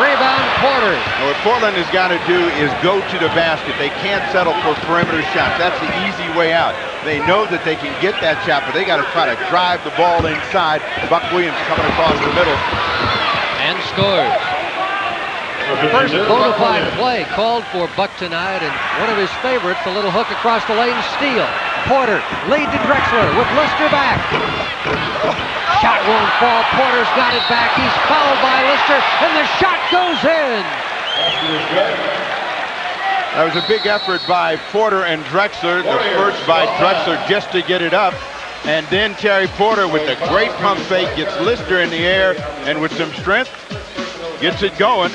Rebound, Porter. Now what Portland has got to do is go to the basket. They can't settle for perimeter shots. That's the easy way out. They know that they can get that shot, but they got to try to drive the ball inside. Buck Williams coming across the middle. And scores. First bona fide play called for Buck tonight, and one of his favorites, the little hook across the lane steal. Porter, lead to Drexler with Lister back. Shot won't fall. Porter's got it back. He's fouled by Lister, and the shot goes in. That was a big effort by Porter and Drexler. The first by Drexler just to get it up. And then Terry Porter with a great pump fake gets Lister in the air, and with some strength, gets it going.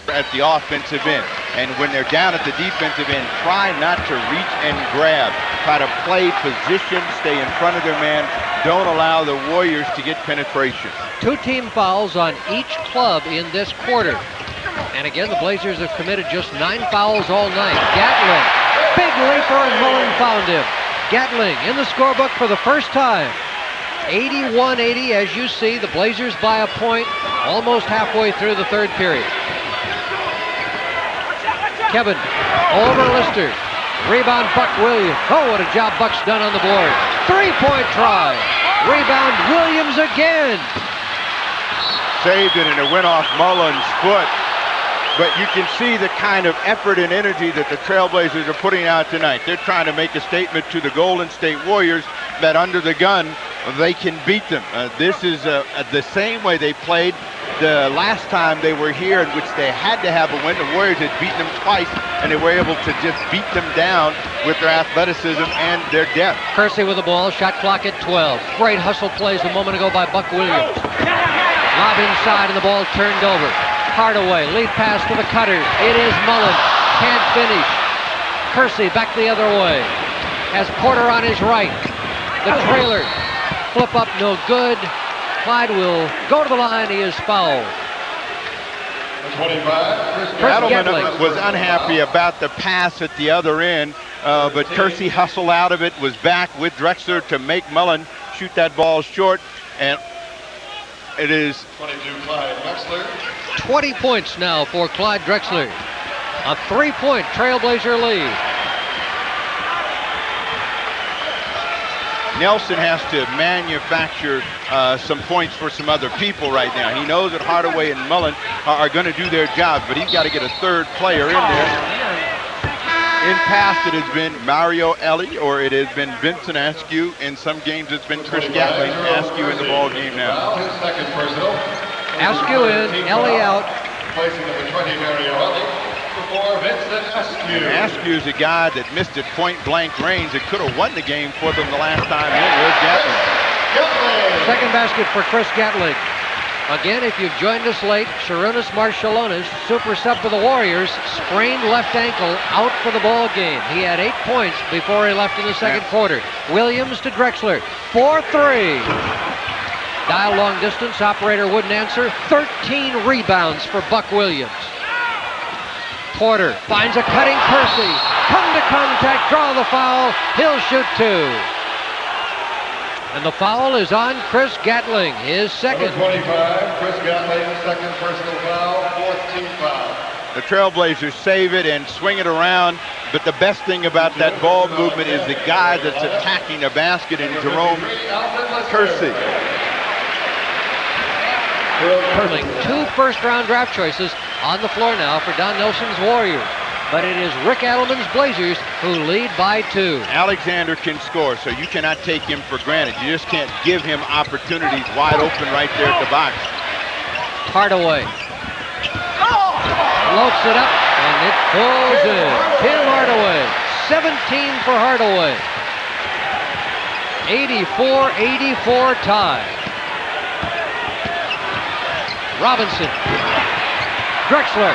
At the offensive end, and when they're down at the defensive end, try not to reach and grab. Try to play position, stay in front of their man. Don't allow the Warriors to get penetration. 2 team fouls on each club in this quarter. And again, the Blazers have committed just 9 fouls all night. Gatling, big leaper, and Mullen found him. Gatling in the scorebook for the first time. 81-80, as you see, the Blazers by a point almost halfway through the third period. Kevin over Lister. Rebound, Buck Williams. Oh, what a job Buck's done on the board. 3-point try. Rebound, Williams again. Saved it, and it went off Mullen's foot. But you can see the kind of effort and energy that the Trailblazers are putting out tonight. They're trying to make a statement to the Golden State Warriors that under the gun, they can beat them. This is the same way they played the last time they were here, in which they had to have a win. The Warriors had beaten them twice, and they were able to just beat them down with their athleticism and their depth. Kersey with the ball, shot clock at 12. Great hustle plays a moment ago by Buck Williams. Lob inside, and the ball turned over. Hardaway, lead pass to the cutter. It is Mullen, can't finish. Kersey back the other way. Has Porter on his right. The trailer, flip up, no good. Clyde will go to the line. He is fouled. 25. Edelman was unhappy about the pass at the other end, but Kersey hustled out of it, was back with Drexler to make Mullen shoot that ball short, and it is 22, Clyde Drexler. 20 points now for Clyde Drexler. A 3-point Trailblazer lead. Nelson has to manufacture some points for some other people right now. He knows that Hardaway and Mullen are going to do their job, but he's got to get a third player in there. In past, it has been Mario Elie, or it has been Vincent Askew. In some games, it's been Chris Gatling. Askew in the ball game now. His second personal. Askew in, Elie out. Placing number 20, Mario Elie, before Vincent Askew. Askew is a guy that missed at point-blank range that could have won the game for them the last time in. There's Gatling. Second basket for Chris Gatling. Again, if you've joined us late, Sarunas Marciulionis, super sub for the Warriors, sprained left ankle, out for the ball game. He had 8 points before he left in the second quarter. Williams to Drexler, 4-3. Dial long distance, operator wouldn't answer. 13 rebounds for Buck Williams. Porter finds a cutting Kersey. Come to contact, draw the foul. He'll shoot 2. And the foul is on Chris Gatling, his second. Number 25, Chris Gatling, second personal foul, 4th team foul. The Trailblazers save it and swing it around, but the best thing about that ball movement is the guy that's attacking the basket in Jerome Kersey. Curling 2 first-round draft choices on the floor now for Don Nelson's Warriors. But it is Rick Adelman's Blazers who lead by 2. Alexander can score, so you cannot take him for granted. You just can't give him opportunities wide open right there at the box. Hardaway floats it up, and it goes in. Tim Hardaway, 17 for Hardaway. 84-84 tie. Robinson, Drexler.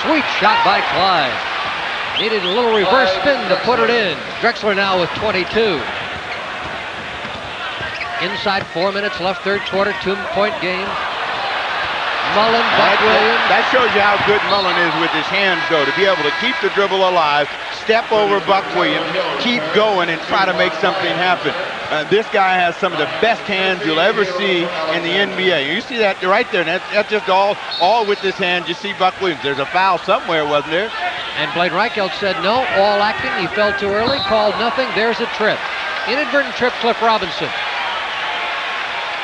Sweet shot by Clyde. Needed a little reverse spin to put it in. Drexler now with 22. Inside 4 minutes left, third quarter, 2-point game. Mullen, Buck Williams. That shows you how good Mullen is with his hands, though, to be able to keep the dribble alive, step over Buck Williams, keep going, and try to make something happen. This guy has some of the best hands you'll ever see in the NBA. You see that right there, and that's just all with his hands. You see Buck Williams. There's a foul somewhere, wasn't there? And Blaine Reichelt said no, all acting. He fell too early, called nothing. There's a trip. Inadvertent trip, Cliff Robinson.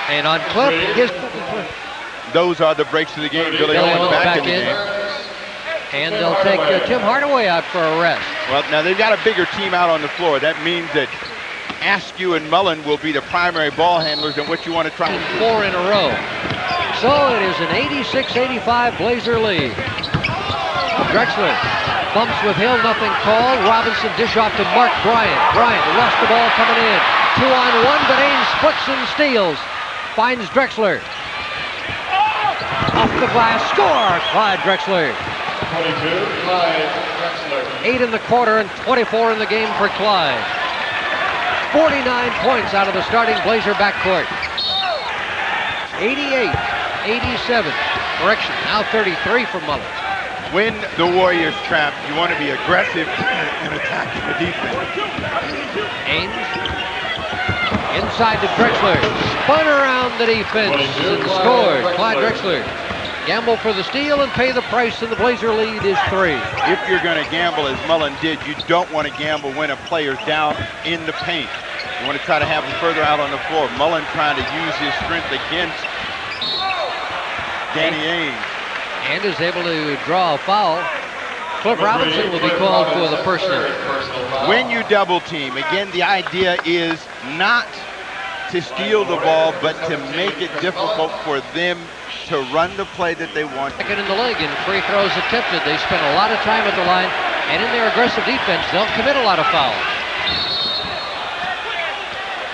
And on Cliff, those are the breaks of the game. Billy Owens back in the game. And they'll take Tim Hardaway out for a rest. Well, now they've got a bigger team out on the floor. That means that Askew and Mullen will be the primary ball handlers and what you want to try. 4 in a row. So it is an 86-85 Blazer lead. Drexler bumps with Hill, nothing called. Robinson dish off to Mark Bryant. Bryant lost the ball coming in. 2-on-1, but Ains splits and steals. Finds Drexler. Off the glass, score! Clyde Drexler. 22, Clyde Drexler. 8 in the quarter and 24 in the game for Clyde. 49 points out of the starting Blazer backcourt. 88-87. Correction, now 33 for Mullen. When the Warriors trap, you want to be aggressive in attacking the defense. Ains inside to Drexler. Spun around the defense and scored. Clyde Drexler. Gamble for the steal and pay the price, and the Blazer lead is 3. If you're going to gamble as Mullen did, you don't want to gamble when a player's down in the paint. You want to try to have him further out on the floor. Mullen trying to use his strength against Danny Ainge. And is able to draw a foul. Cliff Robinson will be called for the personal. When you double team, again, the idea is not to steal the ball, but to make it difficult for them to run the play that they want. Second in the league in free throws attempted. They spend a lot of time at the line, and in their aggressive defense, they'll commit a lot of fouls.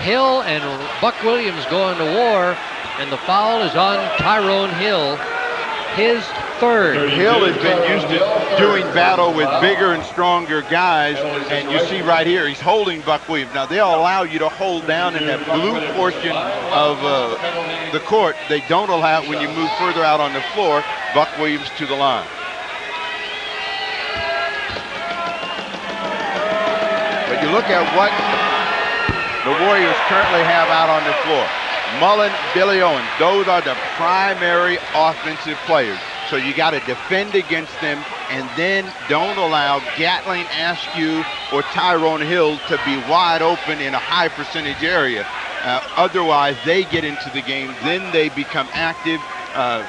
Hill and Buck Williams go into war, and the foul is on Tyrone Hill, his 3rd. Hill has been used to doing battle with bigger and stronger guys, and you see right here, he's holding Buck Williams. Now, they'll allow you to hold down in that blue portion of the court. They don't allow it when you move further out on the floor. Buck Williams to the line. But you look at what the Warriors currently have out on the floor. Mullen, Billy Owens, those are the primary offensive players. So you got to defend against them, and then don't allow Gatling, Askew, or Tyrone Hill to be wide open in a high percentage area. Otherwise, they get into the game. Then they become active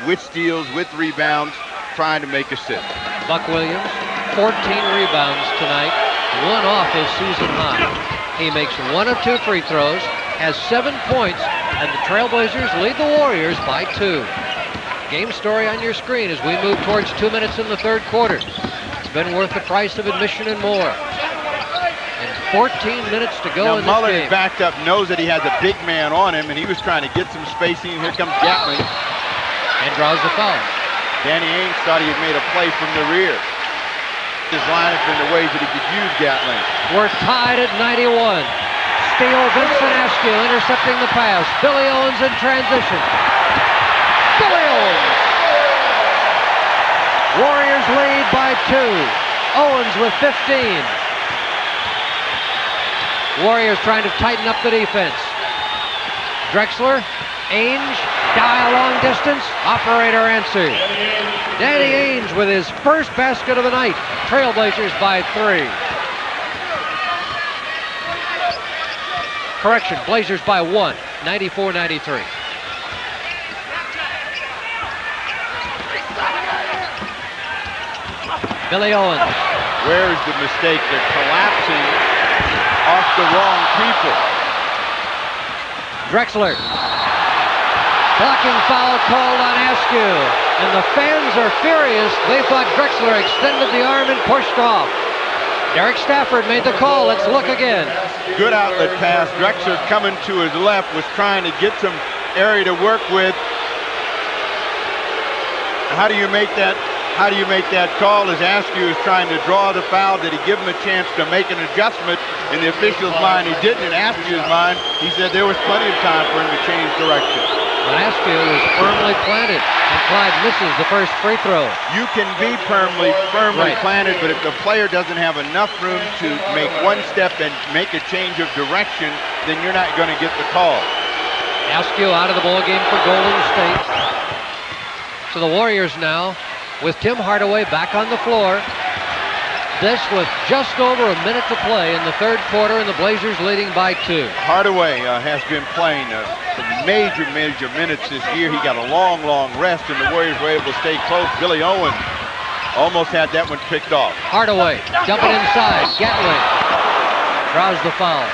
with steals, with rebounds, trying to make a sit. Buck Williams, 14 rebounds tonight, 1 off his season high. He makes 1 of 2 free throws, has 7 points, and the Trailblazers lead the Warriors by 2. Game story on your screen as we move towards 2 minutes in the 3rd quarter. It's been worth the price of admission and more. And 14 minutes to go now, in this Mullen game. is backed up, knows that he has a big man on him, and he was trying to get some spacing. Here comes Gatling. And draws the foul. Danny Ainge thought he had made a play from the rear. His lineup in the ways that he could use Gatling. We're tied at 91. Steal, Vincent Askew intercepting the pass. Billy Owens in transition. Billy Owens. Warriors lead by 2. Owens with 15. Warriors trying to tighten up the defense. Drexler, Ainge, dial long distance. Operator answers. Danny Ainge with his first basket of the night. Trailblazers by 3. Correction, Blazers by 1, 94-93. Billy Owens. Where's the mistake? They're collapsing off the wrong people. Drexler. Blocking foul called on Askew. And the fans are furious. They thought Drexler extended the arm and pushed off. Derek Stafford made the call. Let's look again. Good outlet pass. Drexler coming to his left, was trying to get some area to work with. How do you make that? How do you make that call as Askew is trying to draw the foul? Did he give him a chance to make an adjustment? In the official's mind, he didn't. In Askew's mind, he said there was plenty of time for him to change direction. But Askew is firmly planted, and Clyde misses the first free throw. You can be firmly Right. planted, but if the player doesn't have enough room to make one step and make a change of direction, then you're not going to get the call. Askew out of the ball game for Golden State. So the Warriors now with Tim Hardaway back on the floor. This with just over a minute to play in the third quarter, and the Blazers leading by 2. Hardaway has been playing major minutes this year. He got a long rest, and the Warriors were able to stay close. Billy Owen almost had that one picked off. Hardaway dumping inside. Gatling draws the foul.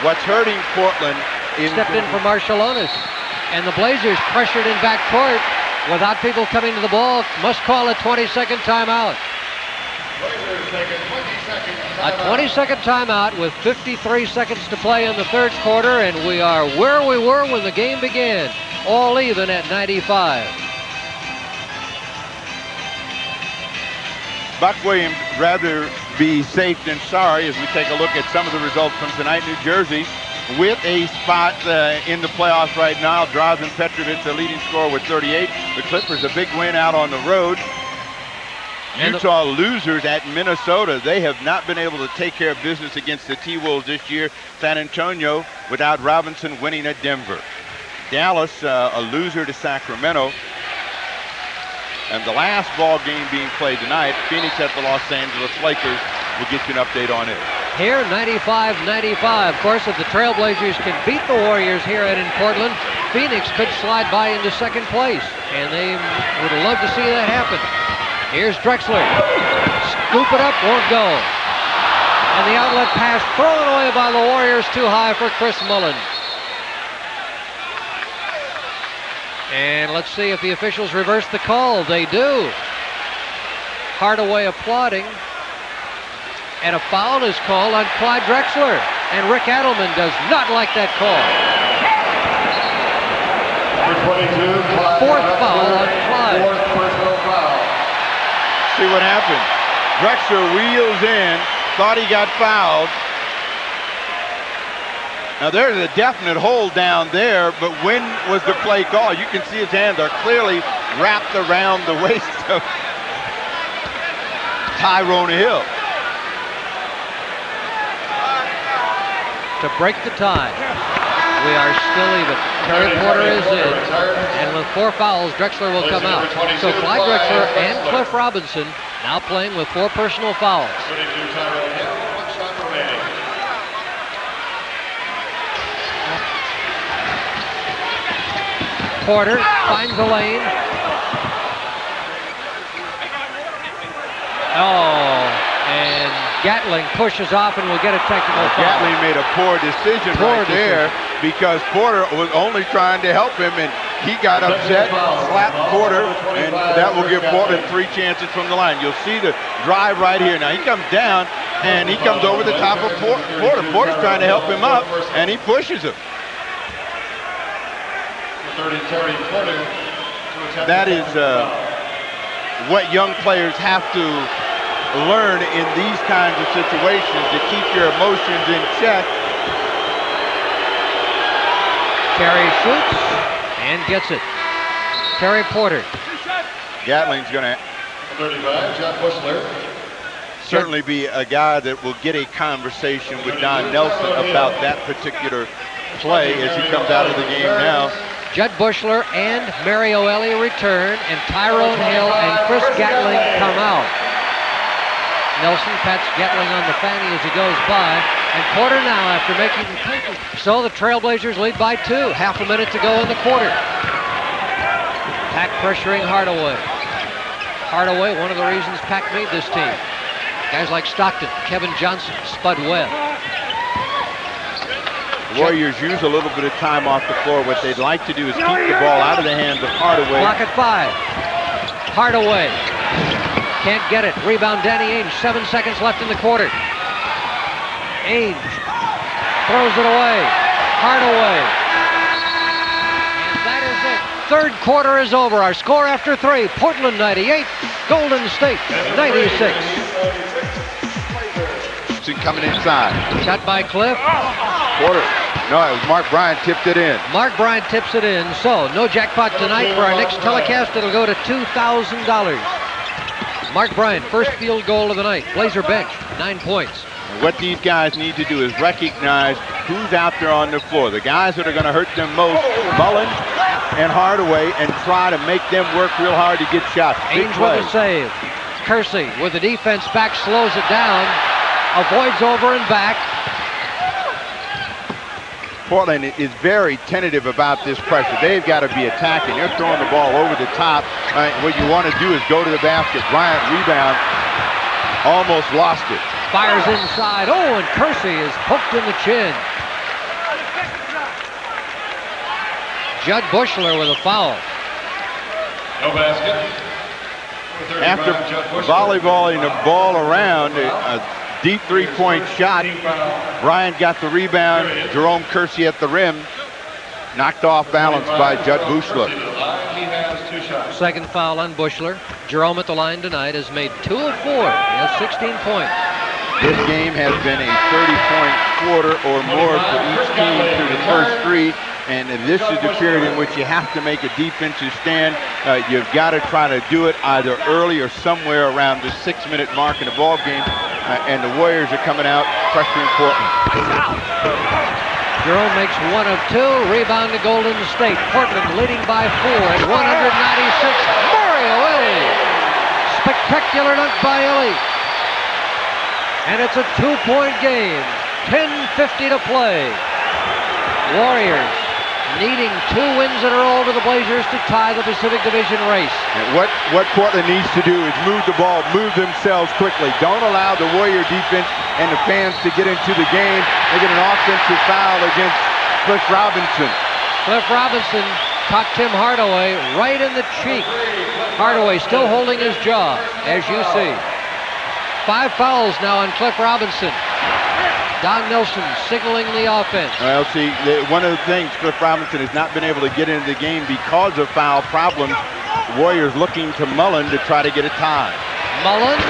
What's hurting Portland is Stepped in for Marciulionis. And the Blazers pressured in backcourt without people coming to the ball. Must call a 20-second timeout. A 20-second timeout with 53 seconds to play in the third quarter, and we are where we were when the game began. All even at 95. Buck Williams rather be safe than sorry as we take a look at some of the results from tonight. New Jersey with a spot in the playoffs right now. Drazen Petrovic, the leading scorer, with 38. The Clippers, a big win out on the road. Utah losers at Minnesota. They have not been able to take care of business against the T-Wolves this year. San Antonio, without Robinson, winning at Denver. Dallas, a loser to Sacramento. And the last ball game being played tonight, Phoenix at the Los Angeles Lakers. We'll get you an update on it. Here, 95-95. Of course, if the Trailblazers can beat the Warriors here in Portland, Phoenix could slide by into second place, and they would love to see that happen. Here's Drexler. Scoop it up, won't go. And the outlet pass thrown away by the Warriors, too high for Chris Mullin. And let's see if the officials reverse the call. They do. Hardaway applauding. And a foul is called on Clyde Drexler. And Rick Adelman does not like that call. Number 22, Clyde. Fourth foul on Clyde. Fourth personal foul. See what happened. Drexler wheels in, thought he got fouled. Now there's a definite hold down there, but when was the play called? You can see his hands are clearly wrapped around the waist of Tyrone Hill. To break the tie. We are still even. Terry Porter is in. And with 4 fouls, Drexler will come out. So Clyde Drexler and Cliff Robinson now playing with 4 personal fouls. 22, Tyrone Hill, 1 shot remaining. Porter finds the lane. Oh, and Gatling pushes off and will get a technical foul. Gatling made a poor decision there because Porter was only trying to help him, and he got upset, slapped Porter, and that will give Portland 3 chances from the line. You'll see the drive right here. Now he comes down, and he comes over the top of Porter. Porter's trying to help him up, and he pushes him. 30, Terry Porter. That is what young players have to learn in these kinds of situations, to keep your emotions in check. Terry shoots and gets it. Terry Porter. Gatling's going to 35, Jeff Bushler. certainly be a guy that will get a conversation with Don Nelson about that particular play as he comes out of the game now. Judd Bushler and Mario Elie return, and Tyrone Hill and Chris Gatling come out. Nelson pats Gatling on the fanny as he goes by, and Porter now after making the tackle. So the Trailblazers lead by 2, half a minute to go in the quarter. Pack pressuring Hardaway. Hardaway, one of the reasons Pack made this team. Guys like Stockton, Kevin Johnson, Spud Webb. The Warriors use a little bit of time off the floor. What they'd like to do is keep the ball out of the hands of Hardaway. Clock at 5. Hardaway can't get it. Rebound Danny Ainge. 7 seconds left in the quarter. Ainge throws it away. Hardaway. And that is it. Third quarter is over. Our score after 3. Portland 98. Golden State 96. Coming inside. Shot by Cliff. Porter No, it was Mark Bryant tipped it in. Mark Bryant tips it in. So no jackpot tonight. For our next telecast, it'll go to $2,000. Mark Bryant, first field goal of the night. Blazer bench, 9 points. And what these guys need to do is recognize who's out there on the floor. The guys that are going to hurt them most, Mullen and Hardaway, and try to make them work real hard to get shots. Big Ainge play. with a save. Kersey with the defense back, slows it down, avoids over and back. Portland is very tentative about this pressure. They've got to be attacking. They're throwing the ball over the top. What you want to do is go to the basket. Bryant rebound, almost lost it. Fires inside. Oh, and Kersey is poked in the chin. Judd Bushler with a foul. No basket. After volleyballing the ball around, a deep three-point shot. Bryant got the rebound. Jerome Kersey at the rim. Knocked off balance by Judd Bushler. He has 2 shots. Second foul on Bushler. Jerome at the line tonight has made 2 of 4. He has 16 points. This game has been a 30-point quarter or more for each team through the first 3. And this is the period in which you have to make a defensive stand. You've got to try to do it either early or somewhere around the 6-minute mark in the ball game. And the Warriors are coming out pressuring Portland. Jerome makes 1 of 2. Rebound to Golden State. Portland leading by 4 at 196. Murray away. Spectacular dunk by Ellie. And it's a 2-point game. 10:50 to play. Warriors needing 2 wins in a row over the Blazers to tie the Pacific Division race. And what Portland needs to do is move the ball, move themselves quickly. Don't allow the Warrior defense and the fans to get into the game. They get an offensive foul against Cliff Robinson. Cliff Robinson caught Tim Hardaway right in the cheek. Hardaway still holding his jaw, as you see. 5 fouls now on Cliff Robinson. Don Nelson signaling the offense. Well, see, one of the things, Cliff Robinson has not been able to get into the game because of foul problems. Warriors looking to Mullen to try to get a tie. Mullen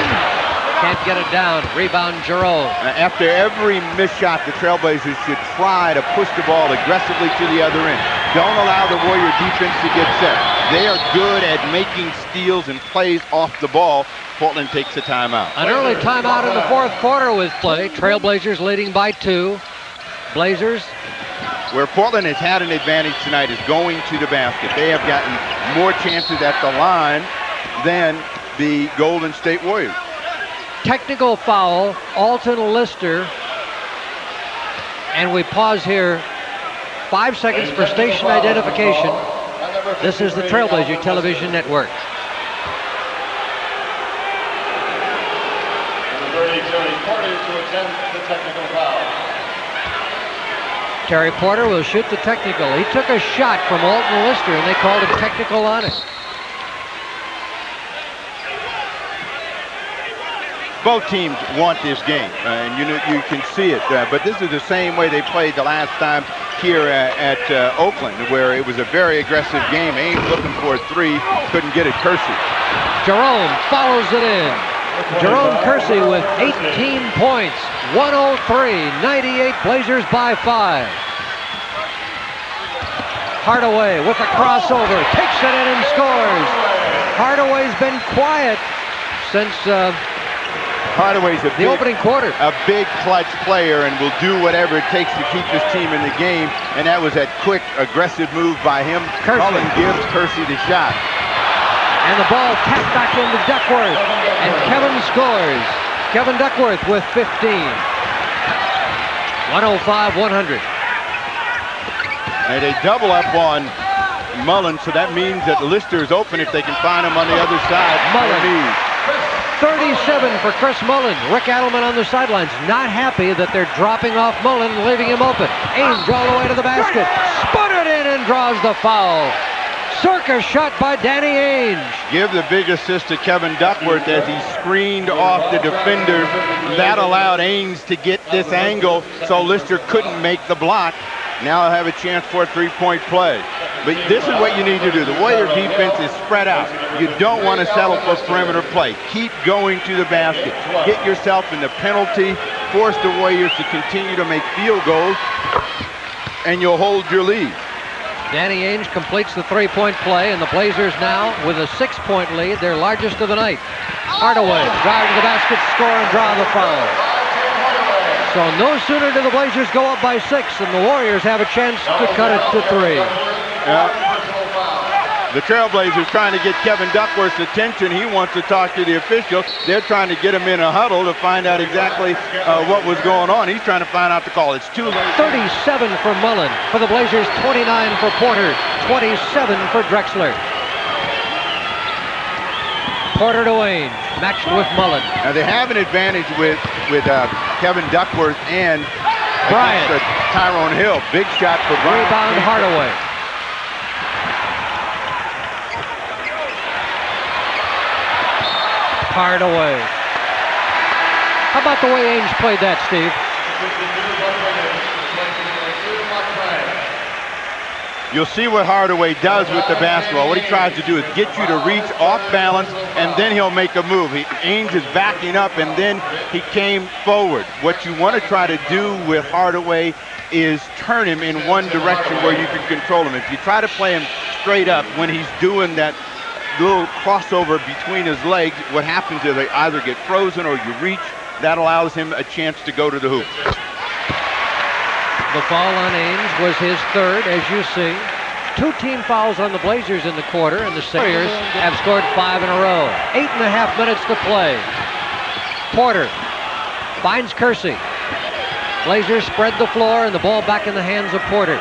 can't get it down. Rebound Jerome. After every missed shot, the Trailblazers should try to push the ball aggressively to the other end. Don't allow the Warrior defense to get set. They are good at making steals and plays off the ball. Portland takes a timeout. An early timeout in the 4th quarter with play. Trailblazers leading by 2. Blazers. Where Portland has had an advantage tonight is going to the basket. They have gotten more chances at the line than the Golden State Warriors. Technical foul, Alton Lister. And we pause here. 5 seconds for station identification. This is the Trailblazer Television Network. Terry Porter will shoot the technical. He took a shot from Alton Lister, and they called a technical on it. Both teams want this game, and you can see it. But this is the same way they played the last time here at Oakland, where it was a very aggressive game. Ainge looking for a 3, couldn't get it. Kersey. Jerome follows it in. Jerome Kersey with 18 points. 103-98, Blazers by 5. Hardaway with a crossover, takes it in and scores. Hardaway's been quiet since Hardaway's the opening quarter. A big clutch player and will do whatever it takes to keep his team in the game. And that was that quick, aggressive move by him. Mullen gives Kersey the shot. And the ball tapped back into Duckworth. And Kevin scores. Kevin Duckworth with 15. 105-100. And they double up on Mullen, so that means that Lister is open if they can find him on the other side. Mullen. 37 for Chris Mullen. Rick Adelman on the sidelines, not happy that they're dropping off Mullen and leaving him open. Ainge all the way to the basket. Spun it in and draws the foul. Circus shot by Danny Ainge. Give the big assist to Kevin Duckworth as he screened off the defender. That allowed Ainge to get this angle, so Lister couldn't make the block. Now he'll have a chance for a 3-point play. But this is what you need to do. The Warrior defense is spread out. You don't want to settle for perimeter play. Keep going to the basket. Get yourself in the penalty. Force the Warriors to continue to make field goals. and you'll hold your lead. Danny Ainge completes the three-point play, and the Blazers now with a 6-point lead, their largest of the night. Hardaway drive to the basket, score, and draw the foul. So no sooner do the Blazers go up by 6, and the Warriors have a chance to cut it to 3. The Trailblazers trying to get Kevin Duckworth's attention. He wants to talk to the officials. They're trying to get him in a huddle to find out exactly what was going on. He's trying to find out the call. It's too late. 37 for Mullen. For the Blazers, 29 for Porter, 27 for Drexler. Porter to Ainge, matched with Mullen. Now they have an advantage with Kevin Duckworth and Bryant. Tyrone Hill. Big shot for Bryant. Rebound Hardaway. Hardaway. How about the way Ainge played that, Steve? You'll see what Hardaway does with the basketball. What he tries to do is get you to reach off balance, and then he'll make a move. Ainge is backing up, and then he came forward. What you want to try to do with Hardaway is turn him in one direction where you can control him. If you try to play him straight up when he's doing that little crossover between his legs, what happens is they either get frozen or you reach. That allows him a chance to go to the hoop. The foul on Ainge was his third, as you see. 2 team fouls on the Blazers in the quarter, and the Warriors have scored 5 in a row. 8.5 minutes to play. Porter finds Kersey. Blazers spread the floor, and the ball back in the hands of Porter.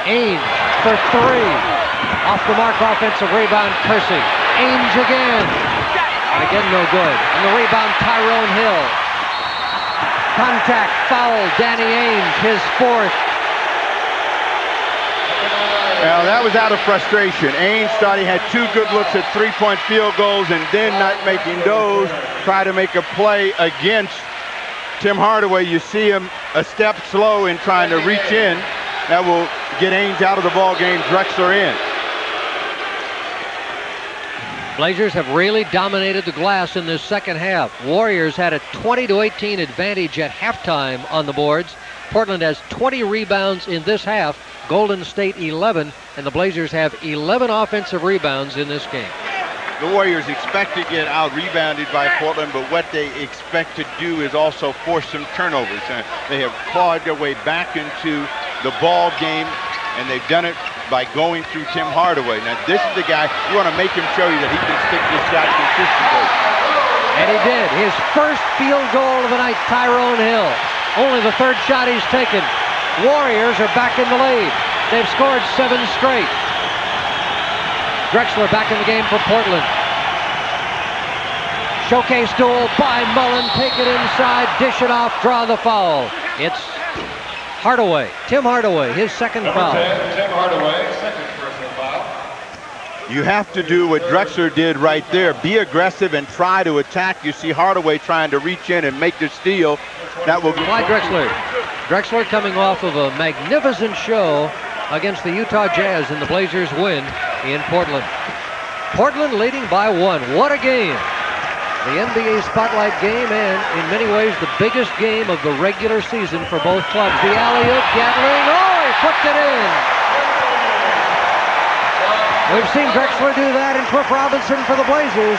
Ainge for 3. Off the mark, offensive rebound, Kersey. Ainge again. And again, no good. And the rebound, Tyrone Hill. Contact, foul, Danny Ainge, his 4th. Well, that was out of frustration. Ainge thought he had 2 good looks at 3-point field goals, and then not making those, try to make a play against Tim Hardaway. You see him a step slow in trying to reach in. That will get Ainge out of the ball game, Drexler in. Blazers have really dominated the glass in this second half. Warriors had a 20-18 advantage at halftime on the boards. Portland has 20 rebounds in this half. Golden State 11, and the Blazers have 11 offensive rebounds in this game. The Warriors expect to get out-rebounded by Portland, but what they expect to do is also force some turnovers. They have clawed their way back into the ball game, and they've done it by going through Tim Hardaway. Now, this is the guy, you want to make him show you that he can stick this shot consistently. And he did. His first field goal of the night, Tyrone Hill. Only the 3rd shot he's taken. Warriors are back in the lead. They've scored 7 straight. Drexler back in the game for Portland. Showcase duel by Mullen. Take it inside, dish it off, draw the foul. It's Hardaway, Tim Hardaway, his 2nd foul. 10, Tim Hardaway, 2nd personal foul. You have to do what Drexler did right there. Be aggressive and try to attack. You see Hardaway trying to reach in and make the steal. That will Clyde Drexler. Drexler coming off of a magnificent show against the Utah Jazz in the Blazers win in Portland. Portland leading by 1. What a game. The NBA Spotlight game, and in many ways the biggest game of the regular season for both clubs. The alley-oop, Gatling, oh, he puts it in! We've seen Drexler do that, and Cliff Robinson for the Blazers.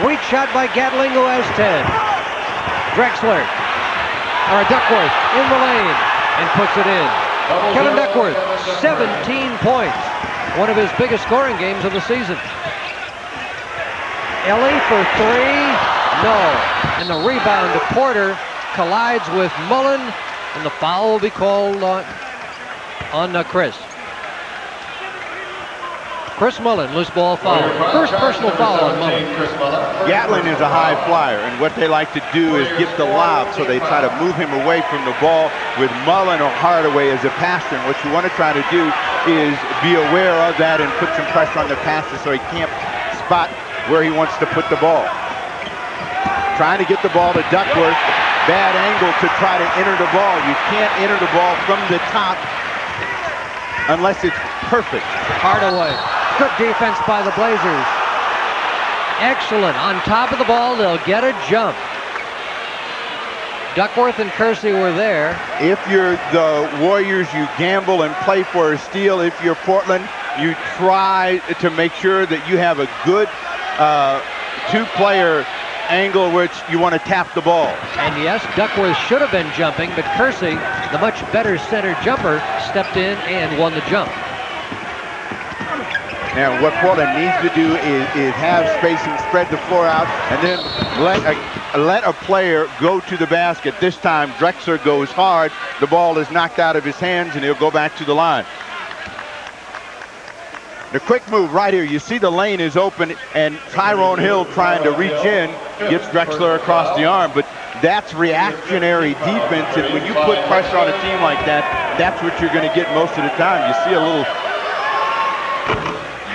Sweet shot by Gatling, who has 10. Drexler, or Duckworth, in the lane, and puts it in. Kevin Duckworth, 17 points. One of his biggest scoring games of the season. Ellie for 3, no. And the rebound to Porter collides with Mullen, and the foul will be called on Chris. Chris Mullen, loose ball foul. First personal foul on Mullen. Gatlin is a high flyer, and what they like to do is get the lob, so they try to move him away from the ball with Mullen or Hardaway as a passer. And what you want to try to do is be aware of that and put some pressure on the passer so he can't spot where he wants to put the ball. Trying to get the ball to Duckworth. Bad angle to try to enter the ball. You can't enter the ball from the top unless it's perfect. Hardaway. Good defense by the Blazers. Excellent. On top of the ball, they'll get a jump. Duckworth and Kersey were there. If you're the Warriors, you gamble and play for a steal. If you're Portland, you try to make sure that you have a good two-player angle which you want to tap the ball. And yes, Duckworth should have been jumping, but Kersey, the much better center jumper, stepped in and won the jump. Now what Portland needs to do is have spacing, spread the floor out, and then let a player go to the basket. This time Drexler goes hard, the ball is knocked out of his hands, and he'll go back to the line. The quick move right here, you see the lane is open, and Tyrone Hill trying to reach in, gets Drexler across the arm, but that's reactionary defense, and when you put pressure on a team like that, that's what you're going to get most of the time. You see a little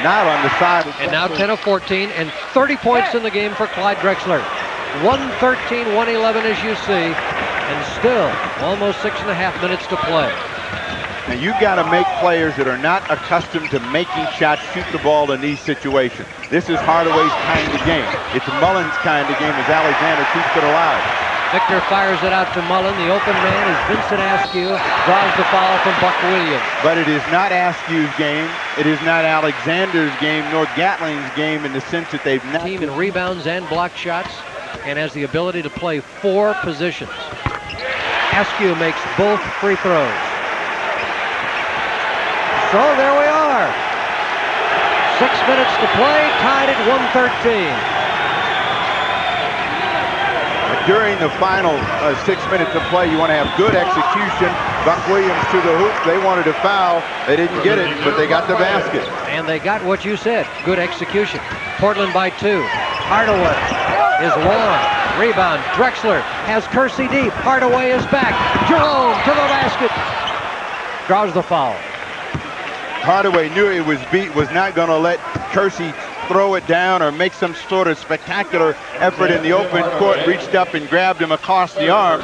nod on the side. And now 10 of 14 and 30 points in the game for Clyde Drexler. 113, 111 as you see, and still almost 6.5 minutes to play. Now you've got to make players that are not accustomed to making shots shoot the ball in these situations. This is Hardaway's kind of game. It's Mullen's kind of game as Alexander keeps it alive. Victor fires it out to Mullen. The open man is Vincent Askew. Draws the foul from Buck Williams. But it is not Askew's game. It is not Alexander's game, nor Gatling's game in the sense that they've not... Team in rebounds and block shots, and has the ability to play 4 positions. Askew makes both free throws. So there we are. 6 minutes to play, tied at 113. During the final 6 minutes of play, you want to have good execution. Buck Williams to the hoop. They wanted a foul. They didn't get it, but they got the basket. And they got what you said, good execution. Portland by 2. Hardaway is long. Rebound. Drexler has Kersey deep. Hardaway is back. Jerome to the basket. Draws the foul. Hardaway knew it was beat, was not going to let Kersey throw it down or make some sort of spectacular effort in the open court, reached up and grabbed him across the arm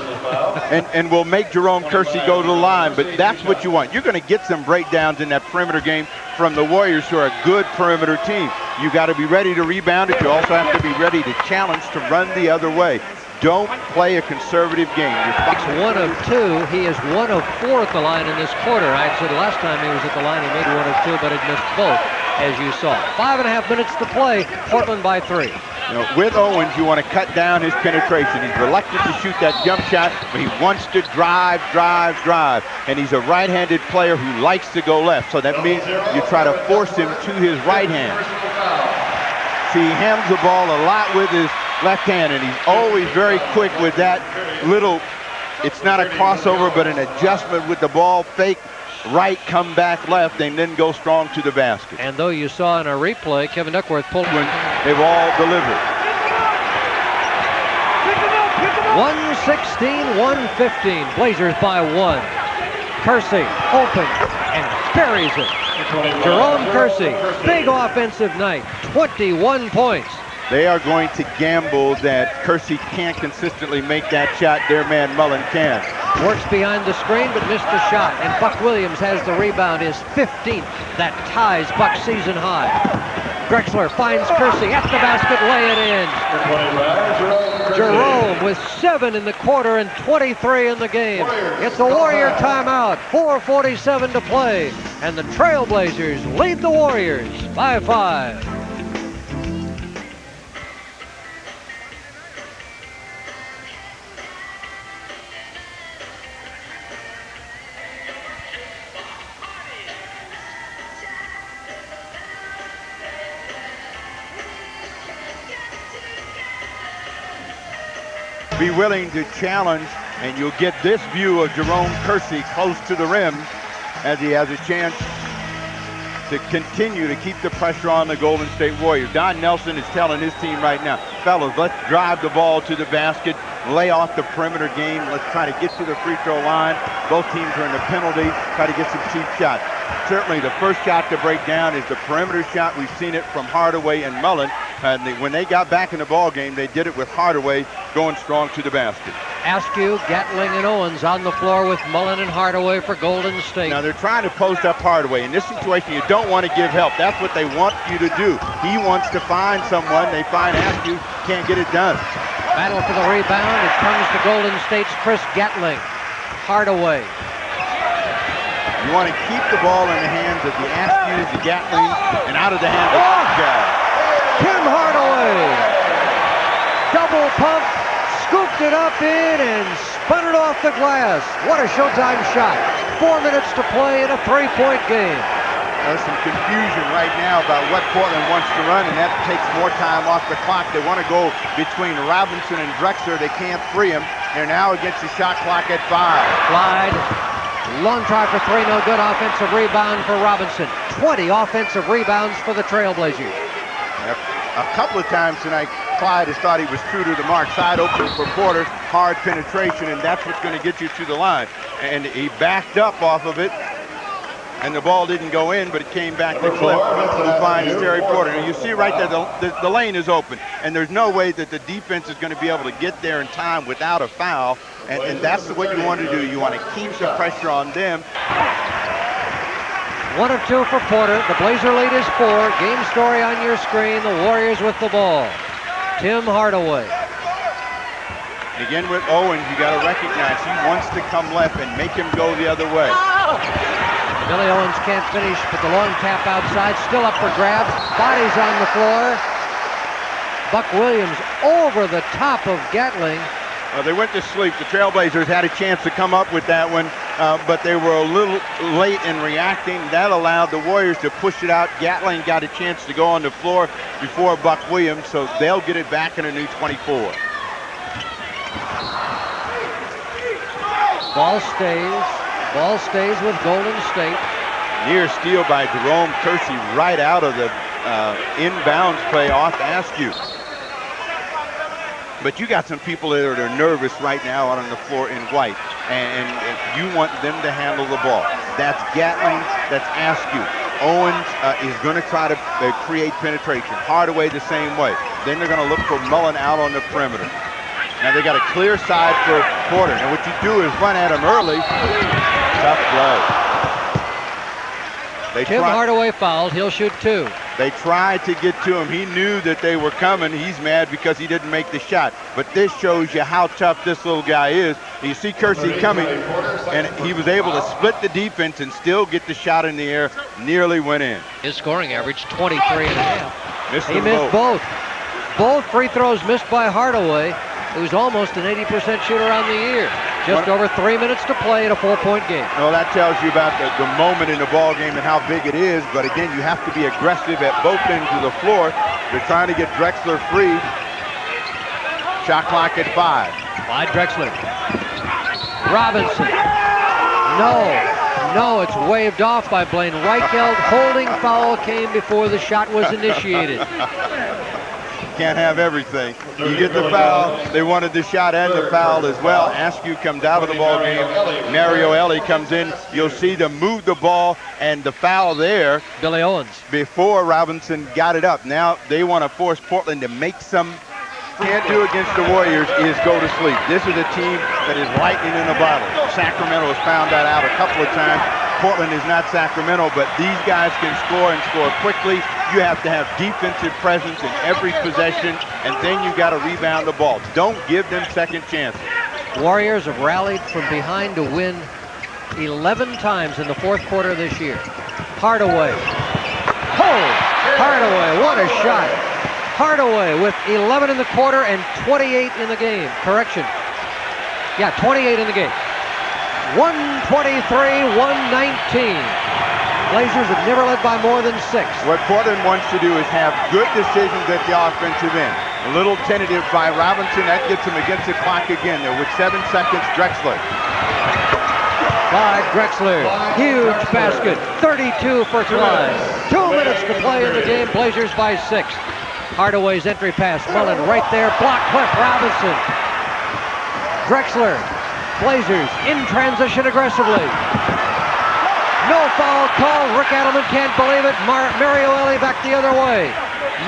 and will make Jerome Kersey go to the line. But that's what you want. You're going to get some breakdowns in that perimeter game from the Warriors, who are a good perimeter team. You got to be ready to rebound it. You also have to be ready to challenge to run the other way. Don't play a conservative game. He's 1 of 2. He is 1 of 4 at the line in this quarter. I said last time he was at the line he made 1 of 2, but he missed both, as you saw. 5.5 minutes to play. Portland by 3. You know, with Owens, you want to cut down his penetration. He's reluctant to shoot that jump shot, but he wants to drive. And he's a right-handed player who likes to go left. So that means you try to force him to his right hand. See, he handles the ball a lot with his left hand, and he's always very quick with that little, it's not a crossover, but an adjustment with the ball, fake right, come back left, and then go strong to the basket. And though you saw in a replay, Kevin Duckworth pulled one. They've all delivered. 116, 115. Blazers by 1. Kersey open and buries it. Jerome Kersey, big offensive night, 21 points. They are going to gamble that Kersey can't consistently make that shot. Their man Mullen can. Works behind the screen but missed the shot, and Buck Williams has the rebound, his 15th. That ties Buck's season high. Drexler finds Kersey at the basket, lay it in. Jerome with 7 in the quarter and 23 in the game. It's a Warrior timeout, 4:47 to play, and the Trailblazers lead the Warriors by 5. Be willing to challenge, and you'll get this view of Jerome Kersey close to the rim as he has a chance to continue to keep the pressure on the Golden State Warriors. Don Nelson is telling his team right now, fellas, let's drive the ball to the basket, lay off the perimeter game, let's try to get to the free throw line. Both teams are in the penalty, try to get some cheap shots. Certainly the first shot to break down is the perimeter shot. We've seen it from Hardaway and Mullen. And when they got back in the ball game, they did it with Hardaway going strong to the basket. Askew, Gatling, and Owens on the floor with Mullen and Hardaway for Golden State. Now they're trying to post up Hardaway. In this situation, you don't want to give help. That's what they want you to do. He wants to find someone. They find Askew, can't get it done. Battle for the rebound. It comes to Golden State's Chris Gatling. Hardaway. You want to keep the ball in the hands of the Askews, the Gatlings, and out of the hands of these guys. Tim Hardaway. Double pump. Scooped it up in and spun it off the glass. What a Showtime shot. 4 minutes to play in a 3-point game. There's some confusion right now about what Portland wants to run, and that takes more time off the clock. They want to go between Robinson and Drexler. They can't free him. They're now against the shot clock at 5. Clyde, long try for 3, no good. Offensive rebound for Robinson. 20 offensive rebounds for the Trailblazers. A couple of times tonight, Clyde has thought he was true to the mark. Side open for Porter, hard penetration, and that's what's going to get you to the line. And he backed up off of it, and the ball didn't go in, but it came back to Cliff, who finds Terry Porter. And you see right there, the lane is open, and there's no way that the defense is going to be able to get there in time without a foul, and that's what you want to do. You want to keep the pressure on them. 1 of 2 for Porter. The Blazer lead is 4. Game story on your screen. The Warriors with the ball. Tim Hardaway. Again with Owens, you got to recognize he wants to come left and make him go the other way. Billy Owens can't finish, but the long tap outside, still up for grabs. Bodies on the floor. Buck Williams over the top of Gatling. They went to sleep. The Trailblazers had a chance to come up with that one, but they were a little late in reacting. That allowed the Warriors to push it out. Gatling got a chance to go on the floor before Buck Williams, so they'll get it back in a new 24. Ball stays with Golden State. Near steal by Jerome Kersey right out of the inbounds play off Askew. But you got some people that are nervous right now out on the floor in white, and you want them to handle the ball. That's Gatling, that's Askew. Owens is going to try to create penetration. Hardaway the same way. Then they're going to look for Mullen out on the perimeter. Now they got a clear side for Porter, and what you do is run at him early. Tough play. Tim Hardaway fouled. He'll shoot 2. They tried to get to him. He knew that they were coming. He's mad because he didn't make the shot. But this shows you how tough this little guy is. You see Kersey coming, and he was able to split the defense and still get the shot in the air. Nearly went in. His scoring average 23.5. He missed both. Both free throws missed by Hardaway, who's almost an 80% shooter on the year. Just over 3 minutes to play in a 4-point game. Well, that tells you about the moment in the ball game and how big it is. But again, you have to be aggressive at both ends of the floor. They're trying to get Drexler free. Shot clock at 5. Clyde Drexler. Robinson. No, it's waved off by Blaine Reichelt. Holding foul came before the shot was initiated. Can't have everything. You get the foul. They wanted the shot and the foul as well. Askew comes out of the ball game. Mario Elie comes in. You'll see them move the ball and the foul there. Billy Owens. Before Robinson got it up. Now they want to force Portland to make some. Can't do against the Warriors is go to sleep. This is a team that is lightning in a bottle. Sacramento has found that out a couple of times. Portland is not Sacramento, but these guys can score and score quickly. You have to have defensive presence in every possession, and then you got to rebound the ball. Don't give them second chances. Warriors have rallied from behind to win 11 times in the fourth quarter this year. Hardaway. Hardaway, what a shot. Hardaway with 11 in the quarter and 28 in the game. Correction. Yeah, 28 in the game. 123-119. Blazers have never led by more than 6. What Portland wants to do is have good decisions at the offensive end. A little tentative by Robinson. That gets him against the clock again. There with 7 seconds, Drexler. Clyde Drexler, huge basket, 32 for Clyde. 2 minutes to play in the game, Blazers by 6. Hardaway's entry pass, Mullen right there, block Cliff Robinson. Drexler, Blazers in transition aggressively. No foul call, Rick Adelman can't believe it. Mario Elie back the other way.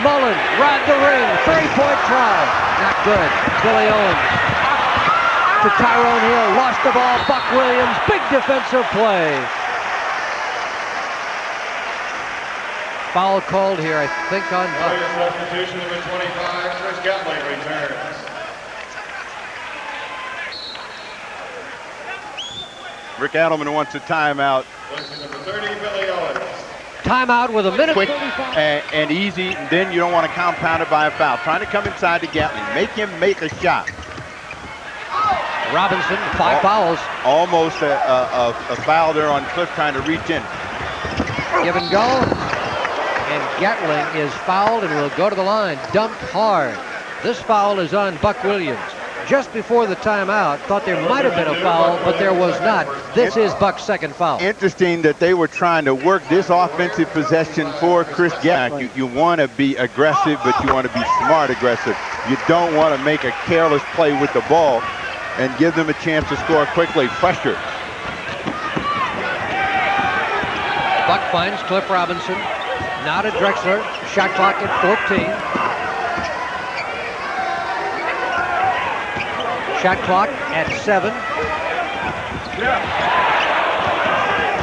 Mullen, ride the ring, 3-point try. Not good, Billy Owens. To Tyrone Hill, lost the ball, Buck Williams, big defensive play. Foul called here, I think, on Buck. Substitution number 25, Chris Gatling returns. Rick Adelman wants a timeout. Question number 30, Billy Owens. Timeout with a minute. Quick and easy, and then you don't want to compound it by a foul. Trying to come inside to Gatling. Make him make a shot. Robinson, 5 fouls. Almost a foul there on Cliff trying to reach in. Give and go. And Gatling is fouled and will go to the line. Dumped hard. This foul is on Buck Williams. Just before the timeout, thought there might have been a foul, but there was not. This is Buck's second foul. Interesting that they were trying to work this offensive possession for Chris Gatling. You want to be aggressive, but you want to be smart aggressive. You don't want to make a careless play with the ball and give them a chance to score quickly. Pressure. Buck finds Cliff Robinson. Now to Drexler. Shot clock at 14. Shot clock at 7.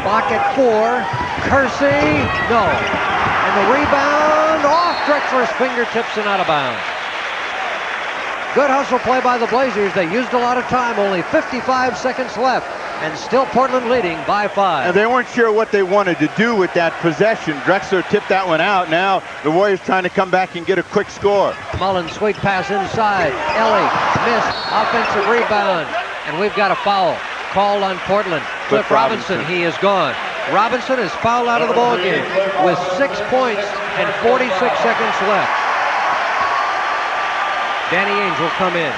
Clock at 4. Kersey, no. And the rebound off Drexler's fingertips and out of bounds. Good hustle play by the Blazers. They used a lot of time, only 55 seconds left, and still Portland leading by 5. And they weren't sure what they wanted to do with that possession. Drexler tipped that one out. Now the Warriors trying to come back and get a quick score. Mullen, sweet pass inside. Ellie, missed, offensive rebound. And we've got a foul called on Portland. Cliff Robinson, he is gone. Robinson is fouled out of the ball game with 6 points and 46 seconds left. Danny Ainge will come in.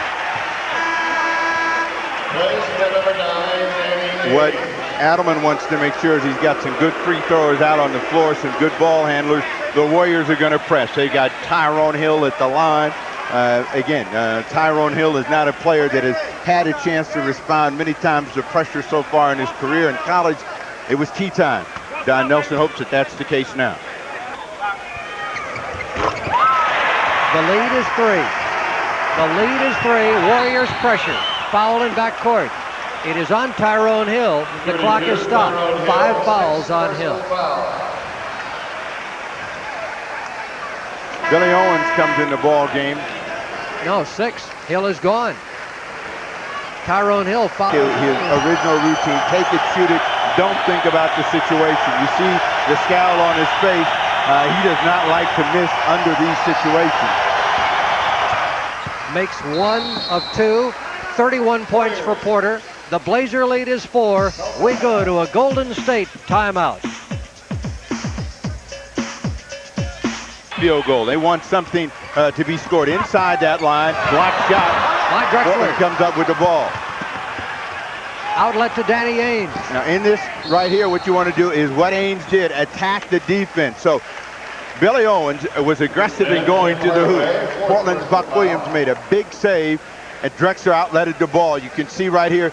Place number 9, Danny. What Adelman wants to make sure is he's got some good free throwers out on the floor, some good ball handlers. The Warriors are going to press. They got Tyrone Hill at the line. Tyrone Hill is not a player that has had a chance to respond many times to pressure so far in his career. In college, it was tea time. Don Nelson hopes that that's the case now. The lead is 3. The lead is 3. Warriors pressure. Foul in backcourt. It is on Tyrone Hill. The clock is stopped. 5 fouls on Hill. Billy Owens comes in the ball game. No, 6. Hill is gone. Tyrone Hill fouled. His original routine, take it, shoot it, don't think about the situation. You see the scowl on his face. He does not like to miss under these situations. Makes 1 of 2. 31 points for Porter. The Blazer lead is 4. We go to a Golden State timeout. Field goal. They want something to be scored inside that line. Block shot. By Drexler. Portland comes up with the ball. Outlet to Danny Ainge. Now in this right here, what you want to do is what Ainge did, attack the defense. So Billy Owens was aggressive in going to the hoop. Portland's Buck Williams made a big save, and Drexler outletted the ball. You can see right here,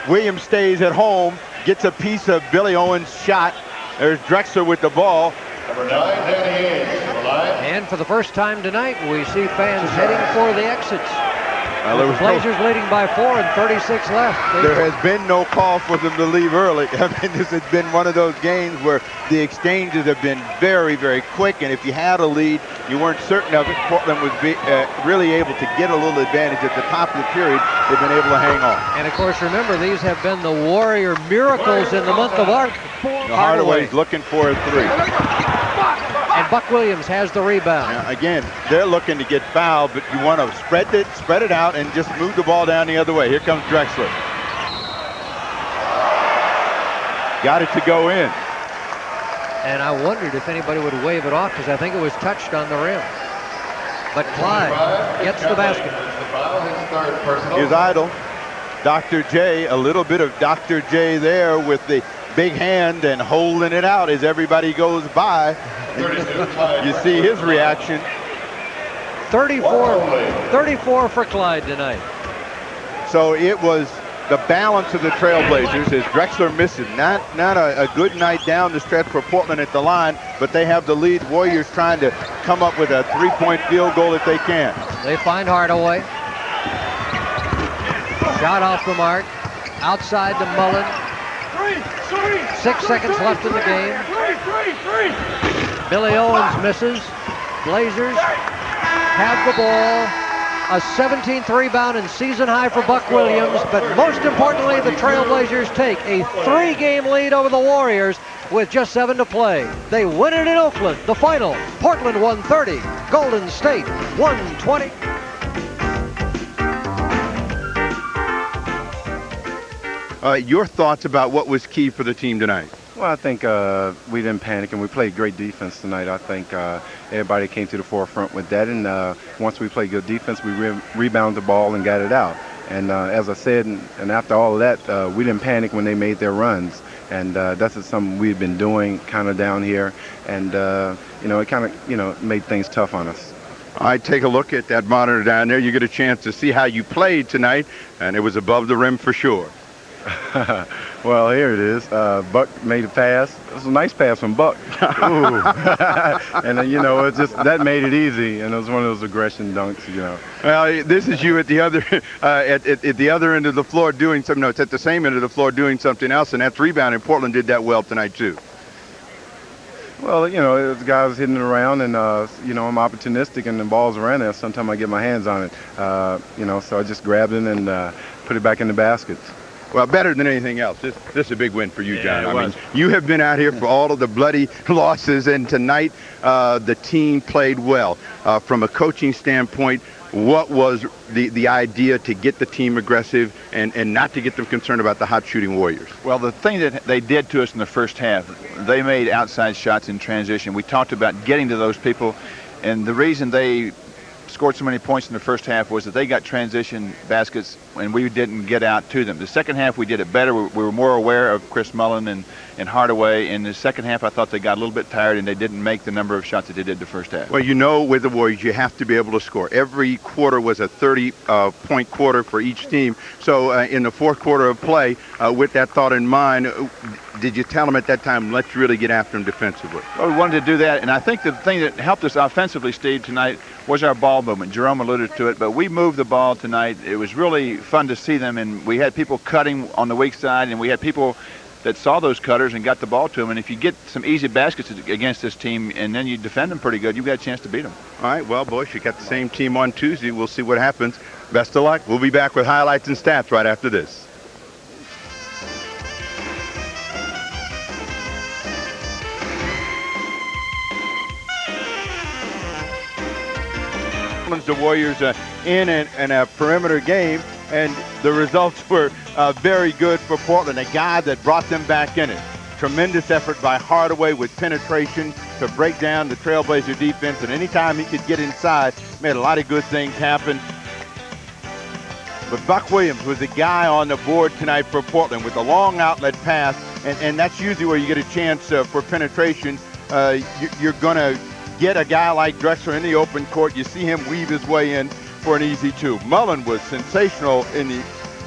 Williams stays at home, gets a piece of Billy Owens' shot. There's Drexler with the ball. Number 9, Danny Ainge to the line. And for the first time tonight, we see fans heading for the exits. There was Blazers leading by 4 and 36 left. There has been no call for them to leave early. I mean, this has been one of those games where the exchanges have been very, very quick, and if you had a lead, you weren't certain of it. Portland was really able to get a little advantage at the top of the period. They've been able to hang on. And of course, remember, these have been the Warrior miracles in the month of Hardaway's looking for a 3. And Buck Williams has the rebound. Now, again, they're looking to get fouled, but you want to spread it out and just move the ball down the other way. Here comes Drexler. Got it to go in. And I wondered if anybody would wave it off because I think it was touched on the rim. But Clyde gets the basket. Here's Idle. Dr. J, a little bit of Dr. J there with the big hand and holding it out as everybody goes by. You see his reaction. 34 for Clyde tonight. So it was the balance of the Trailblazers as Drexler misses. Not a good night down the stretch for Portland at the line, but they have the lead. Warriors trying to come up with a 3-point field goal if they can. They find Hardaway. Shot off the mark. Outside to Mullen. 6 seconds left in the game. Billy Owens misses. Blazers have the ball a 17th rebound and season high for Buck Williams, but most importantly, the Trailblazers take a 3-game lead over the Warriors with just 7 to play. They win it in Oakland. The final, Portland 130, Golden State 120. Your thoughts about what was key for the team tonight? Well, I think we didn't panic, and we played great defense tonight. I think everybody came to the forefront with that, and once we played good defense, we rebounded the ball and got it out. And as I said, and after all of that, we didn't panic when they made their runs. And that's just something we've been doing kind of down here, and it kind of made things tough on us. All right, take a look at that monitor down there. You get a chance to see how you played tonight, and it was above the rim for sure. Well, here it is. Buck made a pass. It was a nice pass from Buck. And it just that made it easy, and it was one of those aggression dunks. Well, this is you at the other at the other end of the floor doing something. No, it's at the same end of the floor doing something else, and that's rebounding. Portland did that well tonight too. Well, the guy was hitting it around, and I'm opportunistic, and the ball's around there. Sometimes I get my hands on it, so I just grabbed it and put it back in the basket. Well, better than anything else. This is a big win for you, John. Yeah, I mean, you have been out here for all of the bloody losses, and tonight the team played well. From a coaching standpoint, what was the idea to get the team aggressive and not to get them concerned about the hot shooting Warriors? Well, the thing that they did to us in the first half, they made outside shots in transition. We talked about getting to those people, and the reason they scored so many points in the first half was that they got transition baskets and we didn't get out to them. The second half we did it better. We were more aware of Chris Mullin and Hardaway. In the second half I thought they got a little bit tired and they didn't make the number of shots that they did the first half. Well, with the Warriors you have to be able to score. Every quarter was a 30-point quarter for each team. So in the fourth quarter of play, with that thought in mind, did you tell them at that time, let's really get after them defensively? Well, we wanted to do that, and I think the thing that helped us offensively, Steve, tonight was our ball movement. Jerome alluded to it, but we moved the ball tonight. It was really fun to see them, and we had people cutting on the weak side, and we had people that saw those cutters and got the ball to them. And if you get some easy baskets against this team and then you defend them pretty good, you've got a chance to beat them. All right, well, boys, you got the same team on Tuesday. We'll see what happens. Best of luck. We'll be back with highlights and stats right after this. The Warriors in a perimeter game, and the results were very good for Portland, a guy that brought them back in it. Tremendous effort by Hardaway with penetration to break down the Trailblazer defense, and anytime he could get inside, made a lot of good things happen. But Buck Williams was the guy on the board tonight for Portland with a long outlet pass, and that's usually where you get a chance for penetration. You're going to get a guy like Drexler in the open court. You see him weave his way in for an easy two. Mullin was sensational in the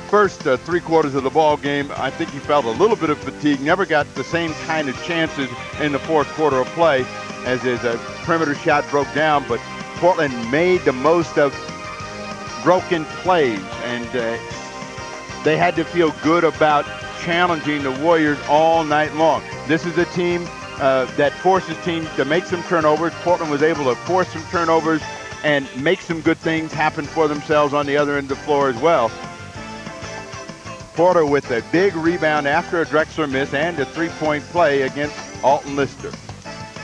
first 3 quarters of the ball game. I think he felt a little bit of fatigue, never got the same kind of chances in the fourth quarter of play as his perimeter shot broke down, but Portland made the most of broken plays, and they had to feel good about challenging the Warriors all night long. This is a team that forces teams to make some turnovers. Portland was able to force some turnovers and make some good things happen for themselves on the other end of the floor as well. Porter with a big rebound after a Drexler miss and a three-point play against Alton Lister.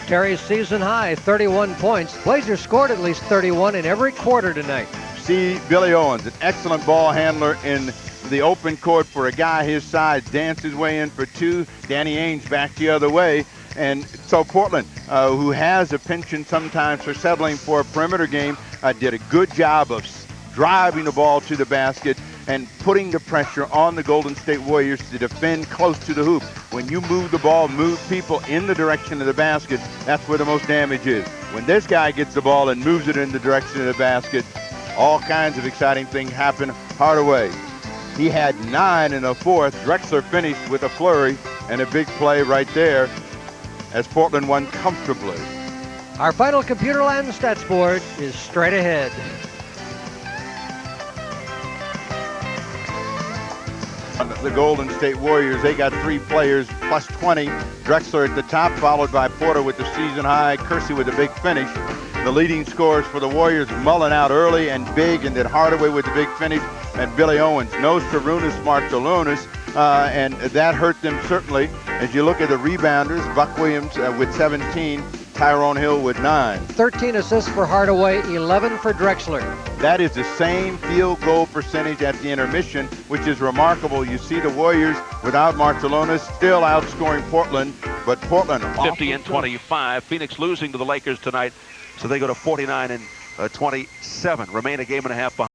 Terry's season high, 31 points. Blazers scored at least 31 in every quarter tonight. See Billy Owens, an excellent ball handler in the open court for a guy his size, danced his way in for 2. Danny Ainge back the other way. And so Portland, who has a penchant sometimes for settling for a perimeter game, did a good job of driving the ball to the basket and putting the pressure on the Golden State Warriors to defend close to the hoop. When you move the ball, move people in the direction of the basket, that's where the most damage is. When this guy gets the ball and moves it in the direction of the basket, all kinds of exciting things happen. Hardaway, he had 9 in the fourth. Drexler finished with a flurry and a big play right there as Portland won comfortably. Our final Computerland stats board is straight ahead. The Golden State Warriors, they got 3 players plus 20. Drexler at the top, followed by Porter with the season high, Kersey with a big finish. The leading scorers for the Warriors, Mullen out early and big, and then Hardaway with the big finish, and Billy Owens. No Sarunas Marciulionis, and that hurt them certainly. As you look at the rebounders, Buck Williams with 17, Tyrone Hill with 9. 13 assists for Hardaway, 11 for Drexler. That is the same field goal percentage at the intermission, which is remarkable. You see the Warriors without Marciulionis still outscoring Portland, but Portland 50 and 25. Phoenix losing to the Lakers tonight, so they go to 49 and 27. Remain a game and a half behind.